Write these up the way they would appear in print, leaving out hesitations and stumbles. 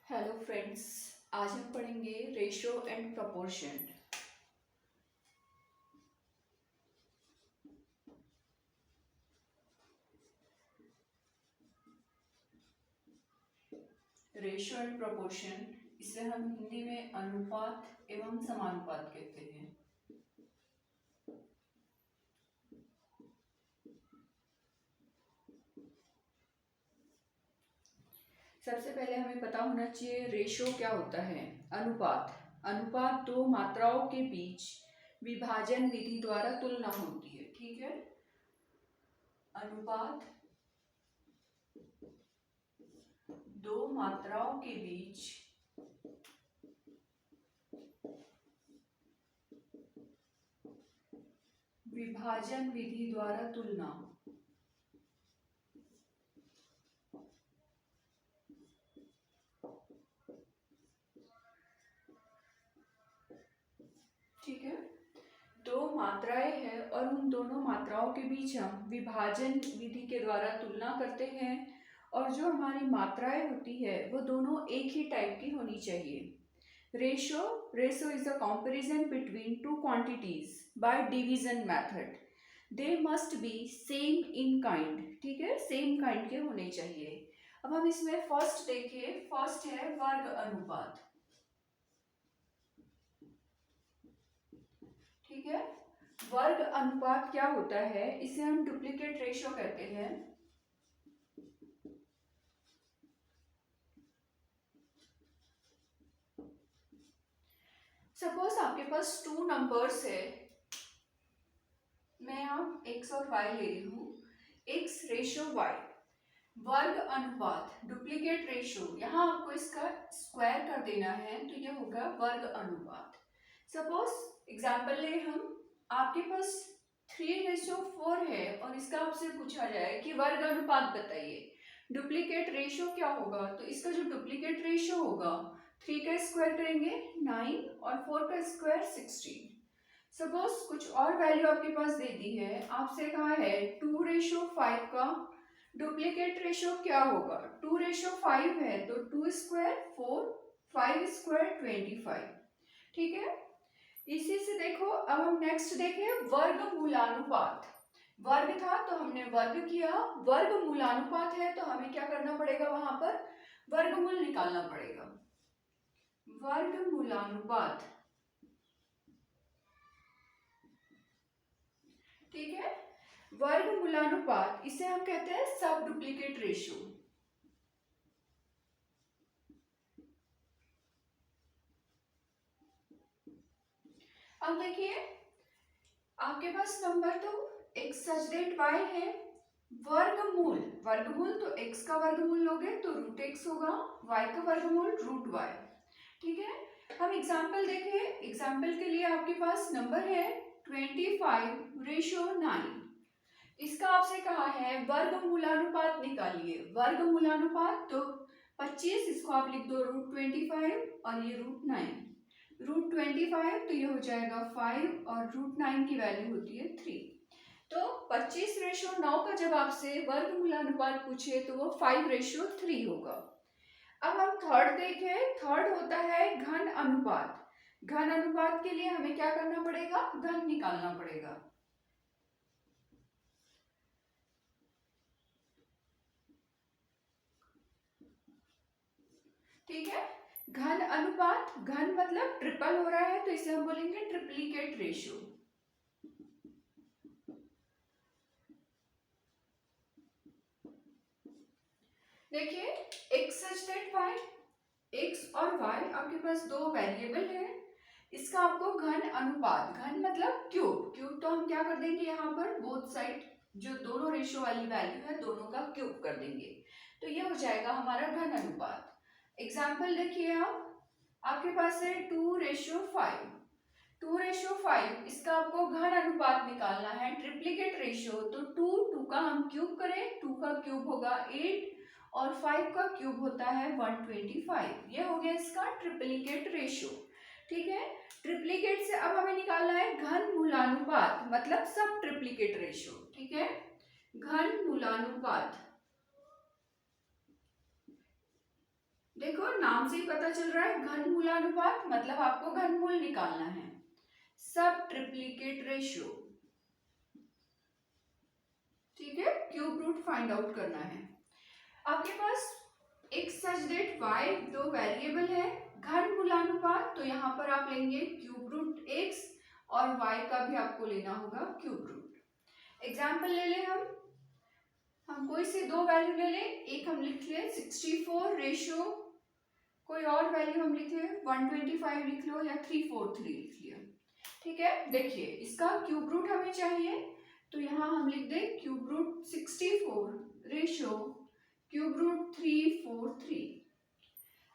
Hello friends. आज हम पढ़ेंगे ratio and proportion. Ratio and proportion, इसे हम हिंदी में अनुपात एवं समानुपात कहते हैं। सबसे पहले हमें पता होना चाहिए रेशो क्या होता है। अनुपात अनुपात दो मात्राओं के बीच विभाजन विधि द्वारा तुलना होती है। ठीक है, अनुपात दो मात्राओं के बीच विभाजन विधि द्वारा तुलना। ठीक है, दो मात्राएं हैं और उन दोनों मात्राओं के बीच हम विभाजन विधि के द्वारा तुलना करते हैं, और जो हमारी मात्राएं होती है वो दोनों एक ही टाइप की होनी चाहिए। Ratio is a comparison between two quantities by division method. They must be same in kind. ठीक है, सेम काइंड के होने चाहिए। अब हम इसमें फर्स्ट देखिए, फर्स्ट है वर्ग अनुपात। ठीक है, वर्ग अनुपात क्या होता है, इसे हम डुप्लीकेट रेशो कहते हैं। सपोज आपके पास टू नंबर्स है, मैं यहाँ x और y ले रही हूँ, x रेशो y। वर्ग अनुपात डुप्लीकेट रेशो, यहाँ आपको इसका स्क्वायर कर देना है तो ये होगा वर्ग अनुपात। सपोज एग्जाम्पल ले हम, आपके पास 3:4 है और इसका आपसे पूछा जाए कि वर्ग अनुपात बताइए, डुप्लीकेट रेशो क्या होगा। तो इसका जो डुप्लीकेट रेशो होगा, 3 का स्क्वायर करेंगे 9 और 4 का स्क्वायर 16। सपोज कुछ और वैल्यू आपके पास दे दी है, आपसे कहा है 2:5 का डुप्लीकेट रेशो क्या होगा। 2:5 है तो 2 स्क्वायर 4, 5 स्क्वायर 25। ठीक है, इसी से देखो अब हम नेक्स्ट देखें वर्गमूलानुपात। वर्ग था तो हमने वर्ग किया, वर्गमूलानुपात है तो हमें क्या करना पड़ेगा, वहां पर वर्गमूल निकालना पड़ेगा। वर्गमूलानुपात, ठीक है, वर्गमूलानुपात इसे हम कहते हैं सब डुप्लीकेट रेशियो। अब देखिए आपके पास नंबर तो x सच दैट y है, वर्गमूल वर्गमूल तो x का वर्गमूल लोगे तो √x होगा, y का वर्गमूल √y। ठीक है, हम एग्जाम्पल देखें, एग्जाम्पल के लिए आपके पास नंबर है 25:9। इसका आपसे कहा है वर्गमूलानुपात निकालिए। वर्गमूलानुपात तो 25, इसको आप लिख दो √25 और ये √9। √25 तो ये हो जाएगा 5 और √9 की वैल्यू होती है 3। तो 25:9 का जब आपसे वर्गमूलानुपात पूछे तो वो 5:3 होगा। अब हम थर्ड देखें, थर्ड होता है घन अनुपात। घन अनुपात के लिए हमें क्या करना पड़ेगा, घन निकालना पड़ेगा। ठीक है, घन अनुपात, घन मतलब ट्रिपल हो रहा है तो इसे हम बोलेंगे ट्रिप्लीकेट रेशियो। देखिए x such that y, x और y आपके पास दो वेरिएबल है, इसका आपको घन अनुपात, घन मतलब क्यूब, क्यूब तो हम क्या कर देंगे यहाँ पर बोथ साइड जो दोनों रेशियो वाली वैल्यू है दोनों का क्यूब कर देंगे, तो ये हो जाएगा हमारा घन अनुपात। एग्जाम्पल देखिए आप, आपके पास है 2:5। 2:5 इसका आपको घन अनुपात निकालना है, ट्रिप्लीकेट रेशियो, तो 2 का हम क्यूब करें, 2 का क्यूब होगा 8 और 5 का क्यूब होता है 125। ये हो गया इसका ट्रिप्लीकेट रेशियो। ठीक है, ट्रिप्लीकेट से अब हमें निकालना है घन मूलानुपात, मतलब सब ट्रिप्लीकेट रेशियो। ठीक है, घन मूलानुपात, देखो नाम से ही पता चल रहा है घनमूलानुपात, मतलब आपको घनमूल निकालना है। सब ट्रिप्लिकेट रेशियो, ठीक है, क्यूब रूट फाइंड आउट करना है। आपके पास एक सच दैट y दो वेरिएबल है, घनमूलानुपात, तो यहाँ पर आप लेंगे क्यूब रूट x और y का भी आपको लेना होगा क्यूब रूट। एग्जाम्पल ले लें हम कोई से दो वैल्यू ले लें, एक हम लिख लें 64 रेशियो कोई और वैल्यू हम लिख लें 125 लिख लो या 343 लिख लिया, ठीक है। देखिए इसका क्यूब रूट हमें चाहिए, तो यहाँ हम लिख दें cube root 64 ratio cube root 343।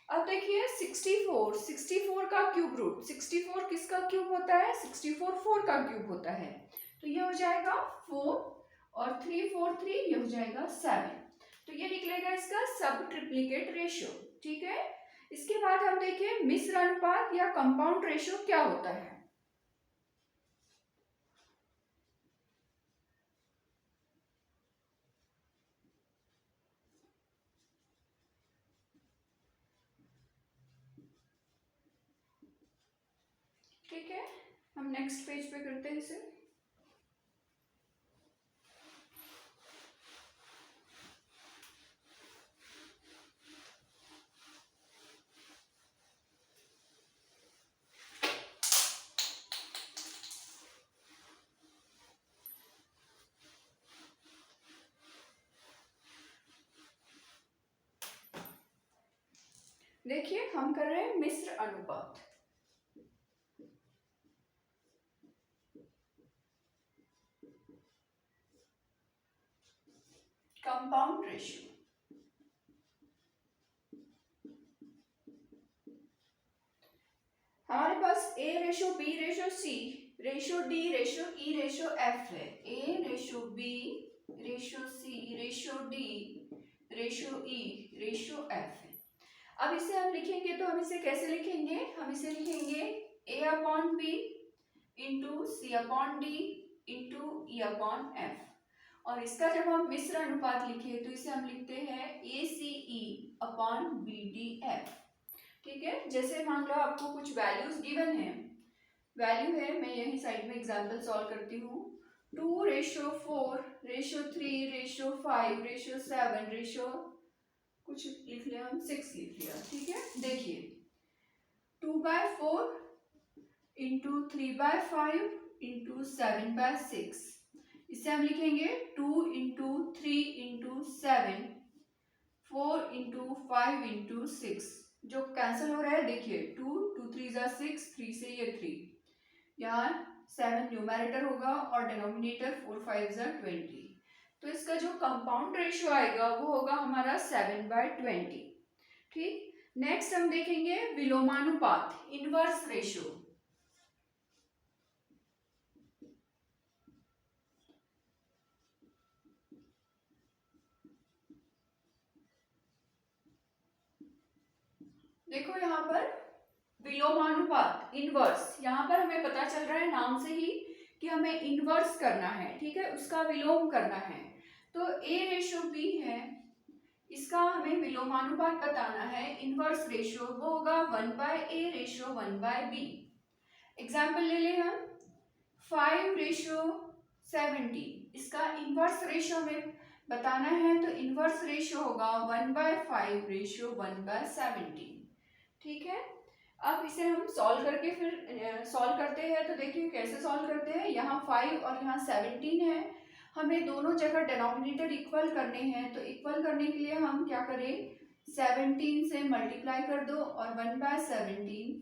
अब देखिए 64 का क्यूब रूट, 64 किसका क्यूब होता है, 64 4 का क्यूब होता है, तो ये हो जाएगा 4 और 343 ये हो जाएगा 7, तो ये निकलेगा इसका सब ट्रिप्लिकेट रेशियो, ठीक है। इसके बाद हम देखें मिश्र अनुपात या कंपाउंड रेशियो क्या होता है। ठीक है, हम नेक्स्ट पेज पे करते हैं इसे। देखिए हम कर रहे हैं मिश्र अनुपात, कंपाउंड रेशियो। हमारे पास A ratio B ratio C ratio D ratio E ratio F है। A ratio B ratio C ratio D ratio E ratio F है। अब इसे हम लिखेंगे तो हम इसे कैसे लिखेंगे, हम इसे लिखेंगे A upon B into C upon D into E upon F, और इसका जब हम मिश्र अनुपात लिखे तो इसे हम लिखते हैं ACE अपॉन BDF, ठीक है। जैसे मान लो आपको कुछ वैल्यूज गिवन है, वैल्यू है, मैं यही साइड में एग्जांपल सॉल्व करती हूँ, 2 ratio 4 ratio 3 ratio 5 ratio 7 ratio कुछ लिख लिया हम 6 लिख लिया, ठीक है। देखिए 2/4 इंटू 3/5 इंटू 7/6, इसे हम लिखेंगे 2 इंटू 3 इंटू 7 4 इंटू 5 इंटू 6, जो कैंसिल हो रहा है देखिए 2 2 3 जा 6, 3 से ये 3, यहाँ 7 न्यूमैरेटर होगा और डिनोमिनेटर 4 5 जा 20, तो इसका जो कंपाउंड रेशियो आएगा वो होगा हमारा 7/20, ठीक। नेक्स्ट हम देखेंगे विलोमानुपात, इनवर्स रेशियो। देखो यहाँ पर विलोमानुपात इनवर्स, यहाँ पर हमें पता चल रहा है नाम से ही कि हमें इनवर्स करना है, ठीक है, उसका विलोम करना है। तो A रेशो B है, इसका हमें विलोमानुपात बताना है, इनवर्स रेशियो वो होगा 1/A रेशो 1/B। एग्जाम्पल ले लें हम 5 रेशो 70, इसका इनवर्स रेशियो हमें बताना है, तो इनवर्स रेशियो होगा 1/5 रेशियो 1/70, ठीक है। अब इसे हम सॉल्व करके फिर सॉल्व करते हैं, तो देखिए कैसे सॉल्व करते हैं, यहाँ 5 और यहाँ 17 है, हमें दोनों जगह डिनोमिनेटर इक्वल करने हैं, तो इक्वल करने के लिए हम क्या करें, 17 से मल्टीप्लाई कर दो और 1/17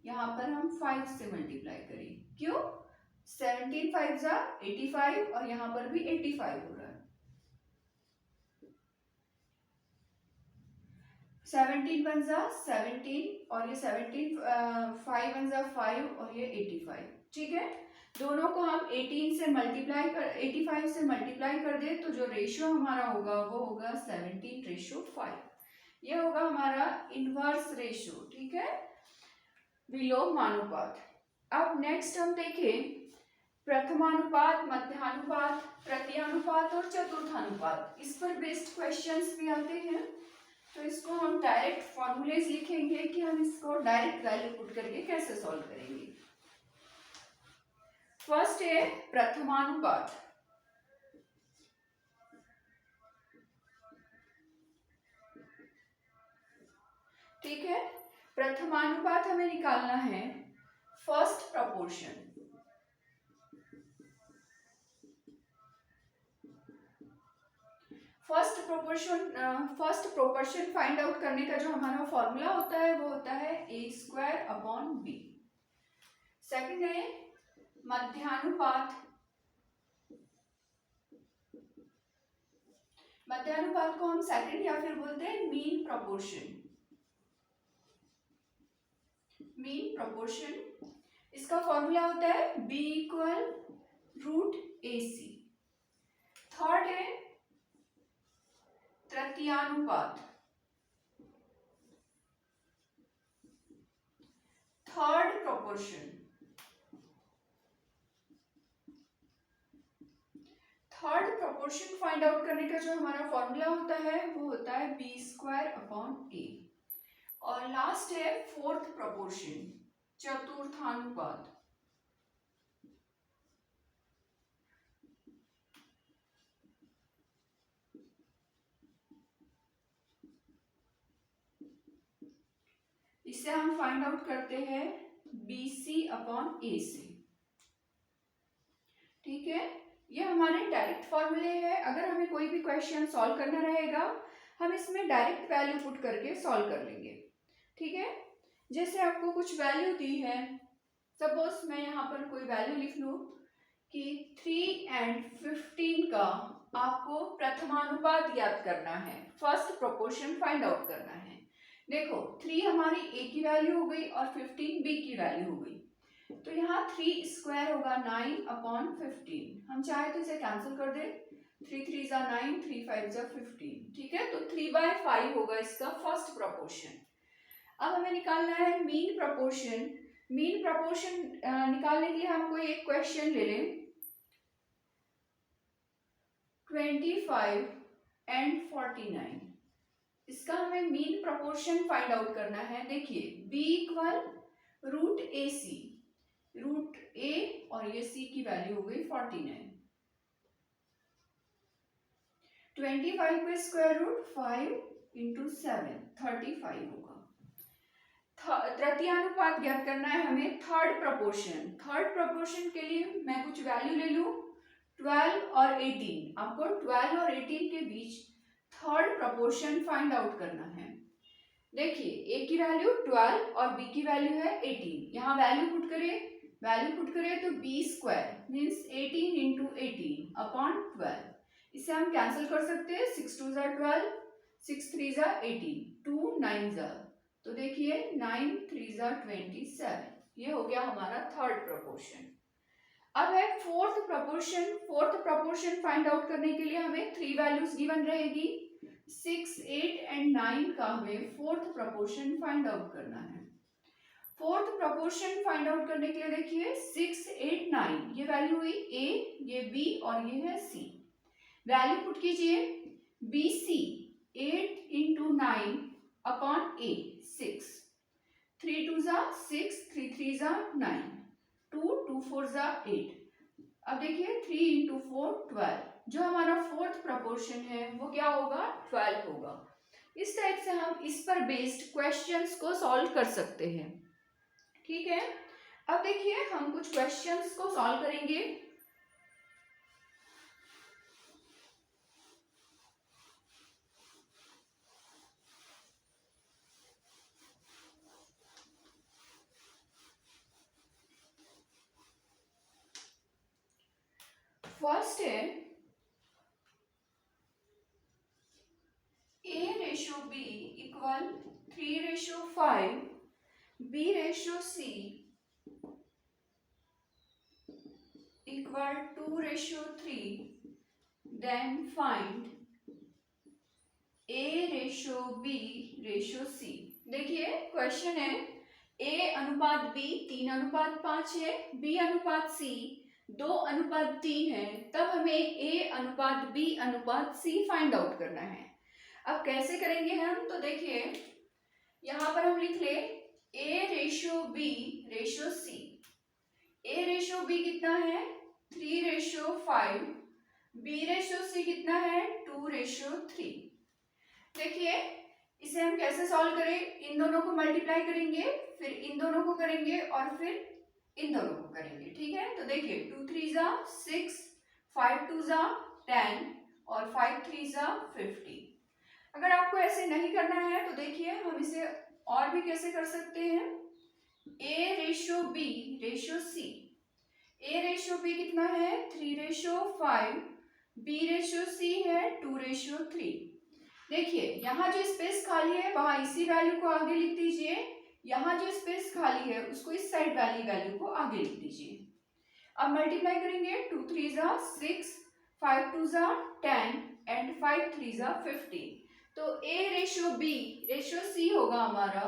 यहाँ पर हम 5 से मल्टीप्लाई करें, क्यों, 17 5 जा 85 और यहाँ पर भी 85 हो रहा है, 17 1 जा 17 और ये 17 5 1 जा 5 और ये 85, ठीक है। दोनों को हम 18 से मल्टीप्लाई कर 85 से मल्टीप्लाई कर दे तो जो रेशियो हमारा होगा वो होगा 17:5, ये होगा हमारा इनवर्स रेशियो, ठीक है, विलोमानुपात। अब नेक्स्ट हम देखें प्रथमानुपात, मध्यानुपात, तृतीयानुपात और चतुर्थानुपात, इस पर बेस्ड क्वेश्चंस भी आते हैं। तो इसको हम डायरेक्ट फॉर्मूलेज लिखेंगे कि हम इसको डायरेक्ट वैल्यू पुट करके कैसे सॉल्व करेंगे। फर्स्ट है प्रथमानुपात। ठीक है, प्रथमानुपात हमें निकालना है first proportion. First proportion find out करने का जो हमारा फॉर्मूला होता है वो होता है a²/b। सेकंड है मध्यानुपात। मध्यानुपात को हम सेकंड या फिर बोलते हैं मीन प्रोपोर्शन। मीन प्रोपोर्शन, इसका फॉर्मूला होता है b=√ac। थर्ड है तृतीयानुपात। Third proportion, third proportion find out करने का जो हमारा फॉर्मूला होता है वो होता है b²/a। और लास्ट है फोर्थ प्रोपोर्शन, चतुर्थानुपात। इसे हम फाइंड आउट करते हैं bc/ac। ठीक है, ये हमारे डायरेक्ट फॉर्मूले हैं। अगर हमें कोई भी क्वेश्चन सॉल्व करना रहेगा हम इसमें डायरेक्ट वैल्यू पुट करके सॉल्व कर लेंगे। ठीक है, जैसे आपको कुछ वैल्यू दी है, सपोज मैं यहाँ पर कोई वैल्यू लिख लूँ कि 3 और 15 का आपको प्रथमानुपात ज्ञात करना है, फर्स्ट प्रोपोर्शन फाइंड आउट करना है। देखो 3 हमारी a की वैल्यू हो गई और 15 b की वैल्यू हो गई, तो यहाँ 3² होगा 9/15। हम चाहे तो इसे कैंसिल कर दे, 3 3 जा 9, 3 5 जा 15। ठीक है, तो 3/5 होगा इसका फर्स्ट प्रोपोर्शन। अब हमें निकालना है मीन प्रोपोर्शन। मीन प्रोपोर्शन निकालने के लिए हम कोई एक क्वेश्चन ले लें, 25 और 49। इसका हमें मीन प्रोपोर्शन फाइंड आउट करना है। देखिए b=√ac, √a और ये c की वैल्यू हो गई 49। 25 का स्क्वायर रूट 5 × 7 35 होगा। तृतीयानुपात ज्ञात करना है हमें थर्ड प्रोपोर्शन। थर्ड प्रोपोर्शन के लिए मैं कुछ वैल्यू ले लूं 12 और 18। आपको 12 और 18 के बीच थर्ड प्रोपोर्शन फाइंड आउट करना है। देखिए a की वैल्यू 12 और b की वैल्यू है 18। यहाँ वैल्यू पुट करें तो b² मीन्स 18 × 18/12। इसे हम कैंसिल कर सकते हैं, 6 2 जा 12, 6 3 जा 18, 2 9 जा, तो देखिए 9 3 जा 27। ये हो गया हमारा थर्ड प्रोपोर्शन। अब है fourth proportion. Fourth proportion find out करने के लिए हमें 3 वैल्यूज गिवन रहेगी, 6 8 और 9 का हमें फोर्थ प्रोपोर्शन फाइंड आउट करना है। फोर्थ प्रोपोर्शन फाइंड आउट करने के लिए देखिए 6 8 9, ये वैल्यू हुई a, ये b और ये है c। वैल्यू पुट कीजिए, bc 8 × 9/a 6, 3 2 जा 6, 3 3 जा 9, 2 2 4 जा 8। अब देखिए 3 × 4 12। जो हमारा फोर्थ प्रोपोर्शन है वो क्या होगा, 12 होगा। इस टाइप से हम इस पर बेस्ड क्वेश्चंस को सॉल्व कर सकते हैं। ठीक है, अब देखिए हम कुछ क्वेश्चंस को सॉल्व करेंगे। फर्स्ट है a/b = 3/5, b/c = 2/3, then find a/b/c। देखिए क्वेश्चन है a/b 3:5 है, b/c 2:3 है, तब हमें a/b/c फाइंड आउट करना है। अब कैसे करेंगे हम, तो देखिए यहाँ पर हम लिख ले A ratio B ratio C। A ratio B कितना है 3:5, B रेशियो C कितना है 2:3। देखिए इसे हम कैसे सॉल्व करें, इन दोनों को मल्टीप्लाई करेंगे, फिर इन दोनों को करेंगे और फिर इन दोनों को करेंगे, ठीक है। तो देखिए 2 3 जा 6, 5 2 जा 10 और 5 3 जा 50। अगर आपको ऐसे नहीं करना है तो देखिए हम इसे और भी कैसे कर सकते हैं, A ratio B ratio C। A ratio B कितना है 3:5, B रेशियो C है 2:3। देखिए यहाँ जो स्पेस खाली है वहां इसी वैल्यू को आगे लिख दीजिए, यहाँ जो स्पेस खाली है उसको इस साइड वाली वैल्यू को आगे लिख दीजिए। अब मल्टीप्लाई करेंगे 2 3 जा 6, 5 2 जा 10 एंड 5 3 जा 50। तो A ratio B ratio C होगा हमारा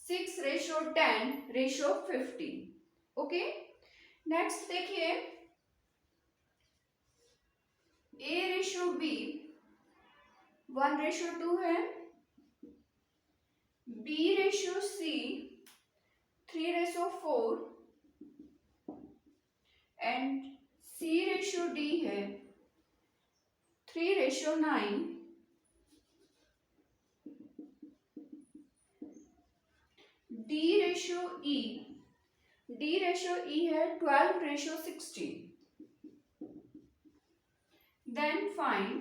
6:10:50। ओके, नेक्स्ट देखिए A रेशियो B 1:2 है, B ratio C 3:4 and C ratio D है 3:9। D रेशियो E है 12:16। Then find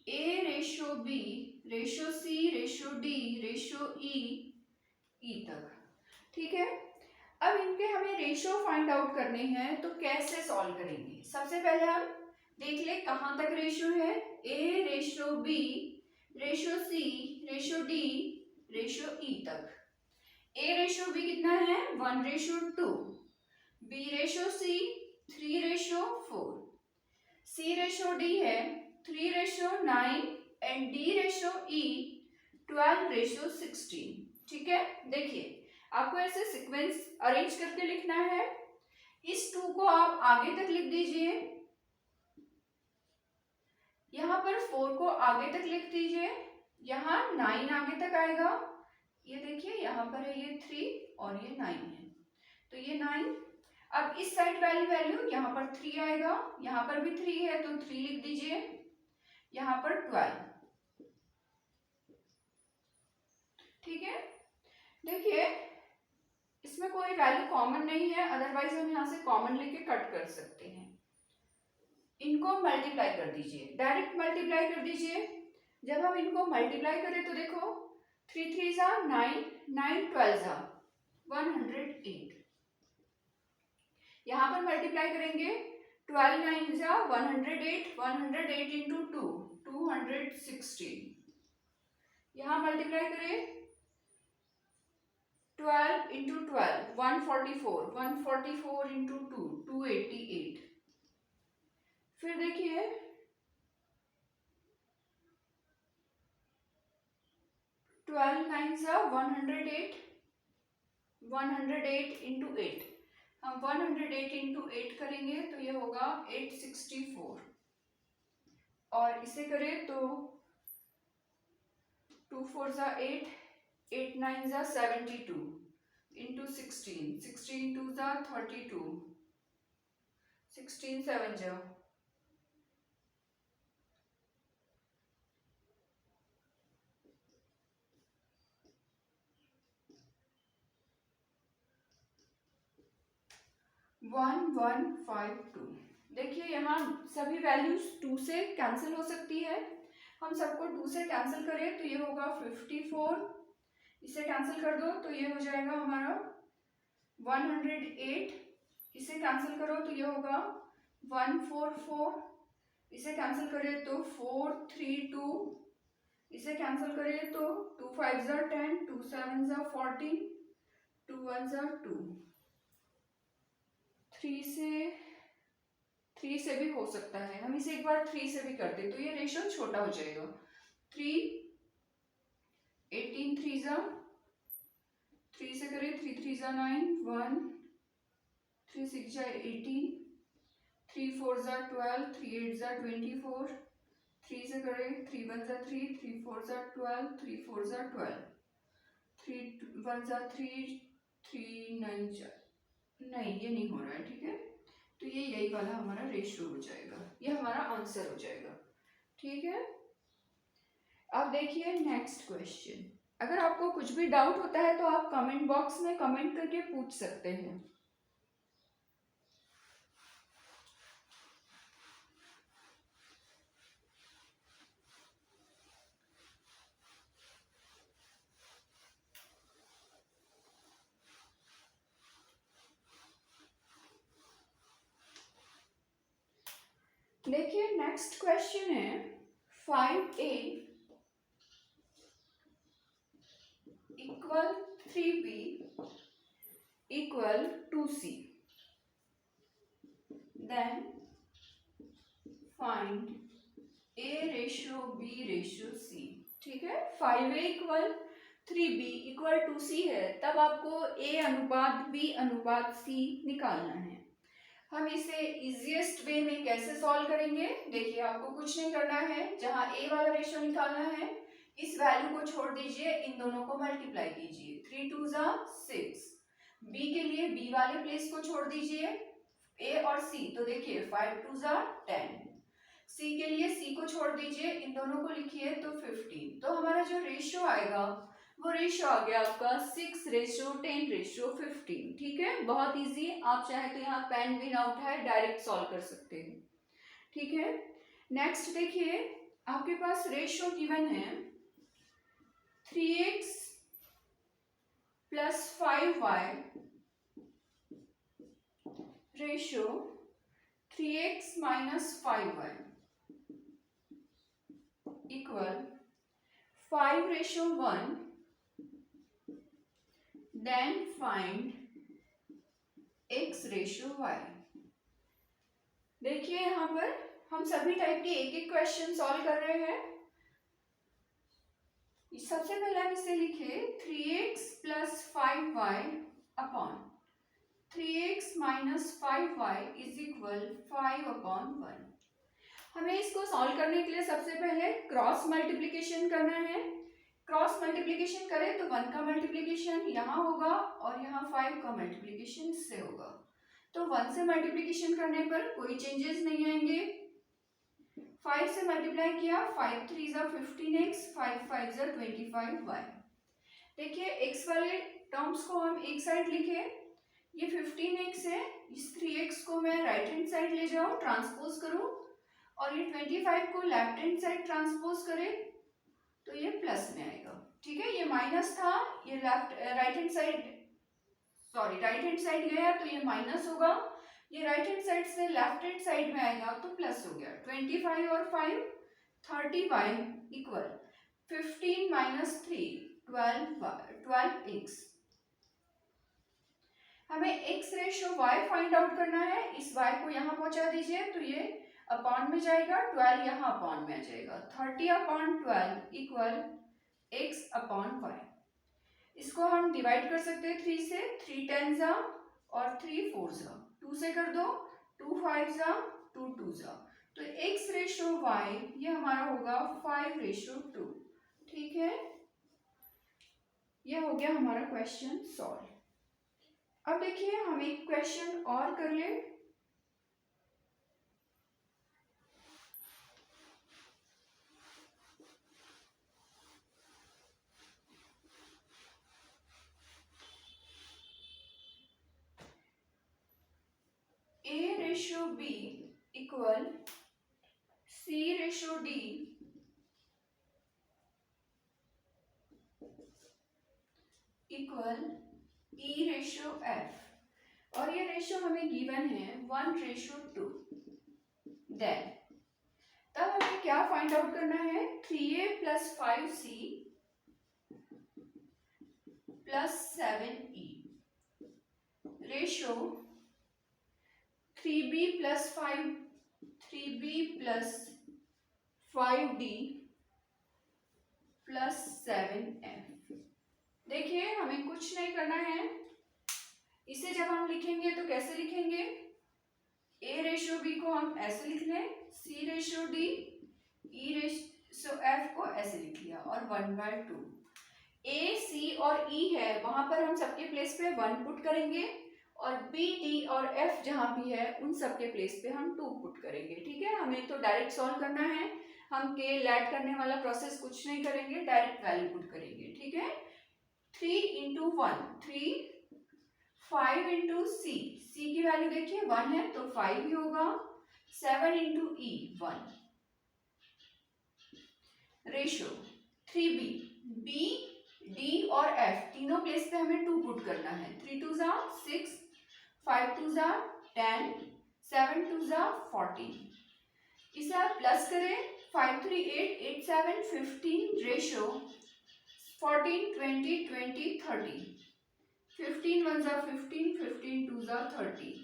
A ratio B ratio C ratio D ratio E तक, ठीक है। अब इनके हमें रेशियो फाइंड आउट करने हैं, तो कैसे सॉल्व करेंगे। सबसे पहले हम देख ले कहाँ तक रेशियो है, A ratio B ratio C ratio D ratio E तक। A रेशियो B कितना है 1:2, B ratio C 3:4, C ratio D है 3:9 एंड D रेशियो E 12:16। ठीक है, देखिए आपको ऐसे सीक्वेंस अरेंज करके लिखना है। इस 2 को आप आगे तक लिख दीजिए, यहाँ पर 4 को आगे तक लिख दीजिए, यहाँ 9 आगे तक आएगा। ये देखिए यहाँ पर है ये 3 और ये 9 है, तो ये 9। अब इस साइड वाली वैल्यू यहाँ पर 3 आएगा, यहाँ पर भी 3 है तो 3 लिख दीजिए, यहाँ पर 12। ठीक है, देखिए इसमें कोई वैल्यू कॉमन नहीं है, अदरवाइज हम यहाँ से कॉमन लेके कट कर सकते हैं। इनको मल्टीप्लाई कर दीजिए, डायरेक्ट मल्टीप्लाई कर दीजिए। जब हम इनको मल्टीप्लाई करें तो देखो 3 3 जा 9, 9 12 जा 108। यहाँ पर मल्टीप्लाई करेंगे 12 9 जा 108, 108 इंटू 2 216। यहाँ मल्टीप्लाई करें 12 इंटू 12 144, 144 इंटू 2 288। फिर देखिए 12 9 जा 108, 108 इंटू 8। हम 108 इंटू 8 करेंगे तो ये होगा 864, और इसे करें तो 2 4 जा 8, 8 9 जा 72 इंटू 16, 16 2 जा 32, 16 7 जा 1152। देखिए यहाँ सभी वैल्यूज 2 से कैंसिल हो सकती है, हम सबको 2 से कैंसिल करें तो ये होगा 54, इसे कैंसिल कर दो तो ये हो जाएगा हमारा 108, इसे कैंसिल करो तो ये होगा 144, इसे कैंसिल करें तो 432, इसे कैंसिल करें तो 2 5 जा 10, 2 7 जा 14, 2 1 जा 2। 3 से भी हो सकता है, हम इसे एक बार 3 से भी करते तो ये रेशियो छोटा हो जाएगा। 3 18 3 जा 3 से करें 3 3 जा 9, 1 3 6 जा 18, 3 4 ज़ा 12, 3 8 ज़ा 24, 3 से करें 3 1 ज़ा 3, 3 4 ज़ा 12, 3 4 ज़ा 12, 3 1 ज़ा 3, 3 9 ज़ा, नहीं ये नहीं हो रहा है, ठीक है। तो ये यही वाला हमारा रेशियो हो जाएगा, ये हमारा आंसर हो जाएगा, ठीक है। अब देखिए नेक्स्ट क्वेश्चन। अगर आपको कुछ भी डाउट होता है तो आप कमेंट बॉक्स में कमेंट करके पूछ सकते हैं। देखिए नेक्स्ट क्वेश्चन है 5a equal 3b equal 2c, then find a ratio b ratio c, ठीक है। 5a equal 3b equal 2c है, तब आपको a अनुपात b अनुपात c निकालना है। हम इसे इजीएस्ट वे में कैसे सॉल्व करेंगे, देखिए आपको कुछ नहीं करना है, जहां a वाला रेशियो निकालना है इस वैल्यू को छोड़ दीजिए, इन दोनों को मल्टीप्लाई कीजिए, 3 2 ज़ा 6, b के लिए b वाले प्लेस को छोड़ दीजिए a और c, तो देखिए 5 2 ज़ा 10, c के लिए c को छोड़ दीजिए, इन दोनों को लिखिए तो 15, तो हमारा जो रेशियो आएगा वो रेशियो आ गया आपका 6:10:15, ठीक है। बहुत इजी, आप चाहे तो यहाँ पेन भी ना उठाए डायरेक्ट सॉल्व कर सकते हैं, ठीक है। नेक्स्ट देखिए आपके पास रेशियो गिवन है 3x plus 5y ratio 3x minus 5y equal 5:1, then find x ratio y। देखिए यहाँ पर हम सभी टाइप के एक एक क्वेश्चन सॉल्व कर रहे हैं। सबसे पहले हम इसे लिखे 3x plus 5y upon 3x minus 5y is equal 5/1। हमें इसको सॉल्व करने के लिए सबसे पहले क्रॉस मल्टीप्लिकेशन करना है। क्रॉस मल्टीप्लिकेशन करें तो 1 का मल्टीप्लिकेशन यहाँ होगा और यहाँ 5 का मल्टीप्लिकेशन इससे होगा, तो 1 से मल्टीप्लिकेशन करने पर कोई चेंजेस नहीं आएंगे। 5 से मल्टीप्लाई किया, 5 3 ज़ा 15x, 5 5 ज़ा 25y। देखिए x वाले टर्म्स को हम एक साइड लिखे, ये 15x है, इस 3x को मैं राइट हैंड साइड ले जाऊँ, ट्रांसपोज करूँ, और ये 25 को लेफ्ट हैंड साइड ट्रांसपोज करें तो ये प्लस में आएगा, ठीक है। ये माइनस था, ये राइट हैंड साइड गया तो ये माइनस होगा, ये राइट हैंड साइड से लेफ्ट हैंड साइड में आएगा तो प्लस हो गया। 25 और 5 30y इक्वल 15 माइनस 3 12x। हमें x ratio y find out करना है, इस y को यहाँ पहुंचा दीजिए तो ये अपॉन में जाएगा, 12 यहाँ अपॉन में आ जाएगा, 30/12 इक्वल x अपॉन y। इसको हम डिवाइड कर सकते हैं 3 से, 3 10 ज़ा और 3 4 ज़ा, 2 से कर दो, 2 5 ज़ा 2 2 ज़ा, तो x रेशियो y ये हमारा होगा 5:2, ठीक है। ये हो गया हमारा क्वेश्चन सॉल्व। अब देखिए हम एक क्वेश्चन और कर ले। A ratio B equal C ratio D equal E ratio F, और ये रेशियो हमें गिवन है 1:2। देन तब हमें क्या फाइंड आउट करना है, 3a plus 5c plus 7e ratio 3b plus 5d plus 7f। देखिए हमें कुछ नहीं करना है, इसे जब हम लिखेंगे तो कैसे लिखेंगे, ए रेशो बी को हम ऐसे लिख लें, C ratio D, E ratio F को ऐसे लिख लिया और 1/2। ए सी और ई है वहां पर हम सबके प्लेस पे 1 पुट करेंगे और बी डी और एफ जहां भी है उन सबके प्लेस पे हम 2 पुट करेंगे। ठीक है, हमें तो डायरेक्ट सॉल्व करना है, हम के लैट करने वाला प्रोसेस कुछ नहीं करेंगे, डायरेक्ट वैल्यू पुट करेंगे। ठीक है, 3 इंटू 1 3, 5 इंटू सी, सी की वैल्यू देखिए 1 है तो 5 ही होगा, 7 इंटू ई 1। रेशो 3b, बी डी और एफ तीनों प्लेस पे हमें 2 पुट करना है। 3 2 जा 6, 5 2 जा 10, 7 2 जा 14। इसे आप प्लस करें, 5 3 8 8 7 15 रेशो 14 20 20 30, 15 1 जा 15, 15 2 जा 30।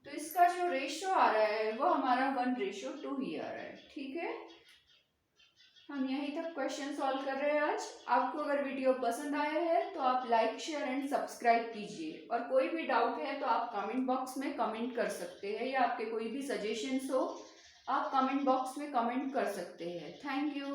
तो इसका जो रेशो आ रहा है वो हमारा 1:2 ही आ रहा है। ठीक है, हम यहीं तक क्वेश्चन सॉल्व कर रहे हैं आज। आपको अगर वीडियो पसंद आया है तो आप लाइक शेयर एंड सब्सक्राइब कीजिए, और कोई भी डाउट है तो आप कमेंट बॉक्स में कमेंट कर सकते हैं, या आपके कोई भी सजेशंस हो आप कमेंट बॉक्स में कमेंट कर सकते हैं। Thank you.